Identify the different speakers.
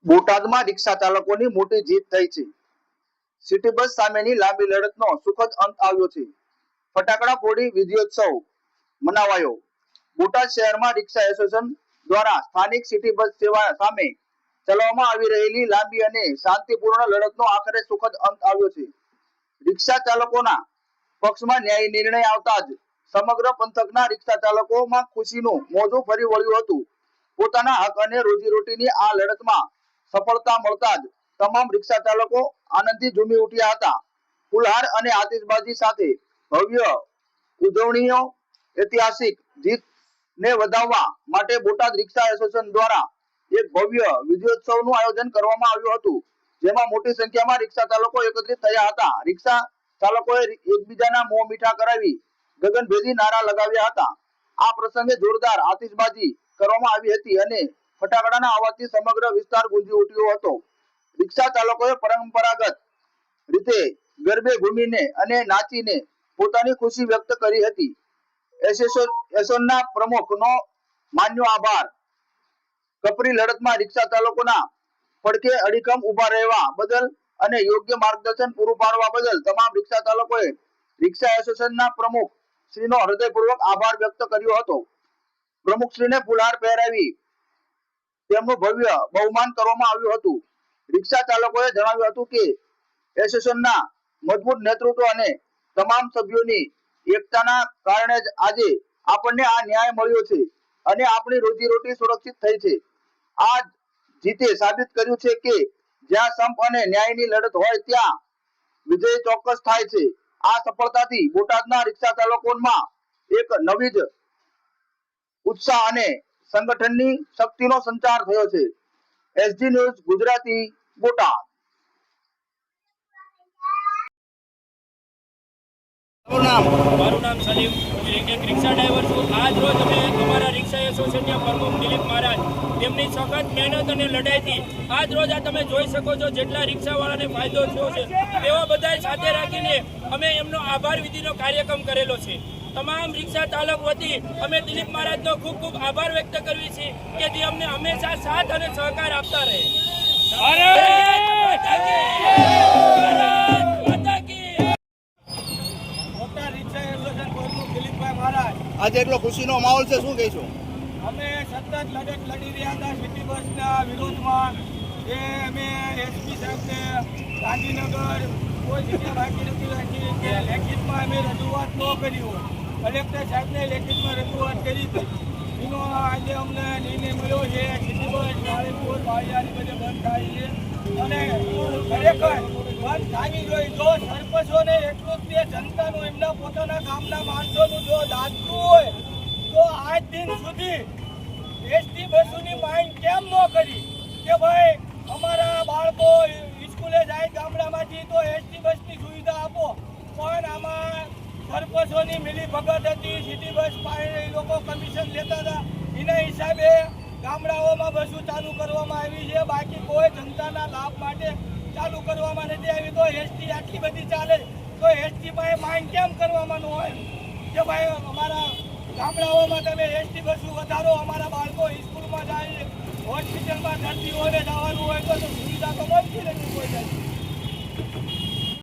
Speaker 1: બોટાદમાં રિક્ષા ચાલકોની મોટી જીત થઈ છે. સિટી બસ સામેની લાંબી લડતનો સુખદ અંત આવ્યો છે. ફટાકડા ફોડી વિજયોત્સવ મનાવાયો. બોટાદ શહેરમાં રિક્ષા એસોસિએશન દ્વારા સ્થાનિક સિટી બસ સેવા સામે ચલાવવામાં આવી રહેલી લાંબી અને શાંતિપૂર્ણ લડતનો આખરે સુખદ અંત આવ્યો છે. રિક્ષા ચાલકોના પક્ષમાં ન્યાયી નિર્ણય આવતા જ સમગ્ર પંથકના રિક્ષા ચાલકોમાં ખુશીનું મોજું ફરી વળ્યું હતું. પોતાના હક અને રોજીરોટીની આ લડતમાં સફળતા મળતા જ તમામ રિક્ષા ચાલકો આનંદથી ઝૂમી ઉઠ્યા હતા. ફુલહાર અને આતિશબાજી સાથે ભવ્ય ઉજવણીઓ ઐતિહાસિક જીતને વધાવવા માટે બોટાદ રિક્ષા એસોસિએશન દ્વારા એક ભવ્ય વિજયોત્સવનું આયોજન કરવામાં આવ્યું હતું, જેમાં મોટી સંખ્યામાં રિક્ષા ચાલકો એકત્રિત થયા હતા. રિક્ષા ચાલકોએ એકબીજાના મોં મીઠા કરાવી ગગનભેદી નારા લગાવ્યા હતા. આ પ્રસંગે જોરદાર આતિશબાજી કરવામાં આવી હતી અને ફટાકડાના અવાજથી સમગ્ર વિસ્તાર ગુંજી ઉઠ્યો હતો. રિક્ષા ચાલકોએ પરંપરાગત રીતે ગરબે ઘૂમીને અને નાચીને પોતાની ખુશી વ્યક્ત કરી હતી. એસોસિએશનના પ્રમુખનો માન્યો આભાર. કપરી લડતમાં રિક્ષા ચાલકોના પડખે અડીખમ ઉભા રહેવા બદલ અને યોગ્ય માર્ગદર્શન પૂરું પાડવા બદલ તમામ રિક્ષા ચાલકોએ રિક્ષા એસોસિએશનના પ્રમુખ શ્રીનો હૃદયપૂર્વક આભાર વ્યક્ત કર્યો હતો. પ્રમુખશ્રીને ફુલહાર પહેરાવી તેમનું ભવ્ય બહુમાન કરવામાં આવ્યું હતું. રિક્ષા ચાલકોએ જણાવ્યું હતું કે એસોસિએશનના મજબૂત નેતૃત્વ અને તમામ સભ્યોની એકતાના કારણે જ આજે આપણને આ ન્યાય મળ્યો છે અને આપણી રોજીરોટી સુરક્ષિત થઈ છે. આ જીતે સાબિત કર્યું છે કે જ્યાં સંપ અને ન્યાયની લડત હોય ત્યાં વિજય ચોક્કસ થાય છે. આ સફળતાથી બોટાદના રિક્ષા ચાલકોમાં એક નવી જ ઉત્સાહ અને સંગઠનની શક્તિનો સંચાર થયો છે. SG news Gujarati, Botad.
Speaker 2: મારું નામ સલીમ, એક રિક્ષા ડ્રાઈવર છું. આજ રોજ અમે અમારા રિક્ષા એસોસિએશનના પ્રમુખ દિલીપ મહારાજ તેમની સખત મહેનત અને લડાઈથી આજ રોજ આ તમે જોઈ શકો છો જેટલા રિક્ષાવાળાને ફાયદો થયો છે તેવા બધા સાથે રાખીને અમે એમનો આભાર વિધિનો કાર્યક્રમ કરેલો છે. તમામ રિક્ષા ચાલક વતી અમે દિલીપ મહારાજનો ખૂબ ખૂબ આભાર વ્યક્ત કરવી છે કે જે અમને હંમેશા સાથ અને સહકાર આપતા રહે.
Speaker 1: આજે એટલો ખુશીનો માહોલ છે, શું કહીશું?
Speaker 3: અમે સતત લડત લડી રહ્યા હતા સિટી બસના વિરોધમાં. એ અમે એસપી સાહેબને ગાંધીનગર કોઈ જગ્યા બાકી નથી રાખી કે લેખિતમાં અમે રજૂઆત ન કરી હોય. કલેક્ટર સાહેબને લેખિતમાં રજૂઆત કરી હતી. એનો આજે અમને નિર્ણય મળ્યો છે. સિટી બસ નાળીપુર બાળિયાની બધે બંધ થાય છે અને ખરેખર બંધ થવી જોઈએ. જો સરપંચોને એટલું જ જનતાનું એમના પોતાના ગામના માણસોનું જો દાદતું હોય તો આજ દિન સુધી એસટી બસોની માંગ કેમ ન કરી કે ભાઈ અમારા બાળકો સ્કૂલે જાય ગામડામાંથી તો એસટી બસની સુવિધા આપો. પણ આમાં સરપંચોની મિલી ભગત હતી. સિટી બસ પાસે લોકો કમિશન લેતા હતા. એના હિસાબે ગામડાઓમાં બસો ચાલુ કરવામાં આવી છે. બાકી કોઈ જનતાના લાભ માટે ચાલુ કરવામાં નથી આવી. તો એસટી આટલી બધી ચાલે તો એસટી પાસે માંગ કેમ કરવામાં ન હોય કે ભાઈ અમારા ગામડાઓમાં તમે એસટી બસો વધારો, અમારા બાળકો સ્કૂલમાં જાય, હોસ્પિટલમાં દર્દીઓને જવાનું હોય તો સુવિધા તો મળતી નથી કોઈ જાય.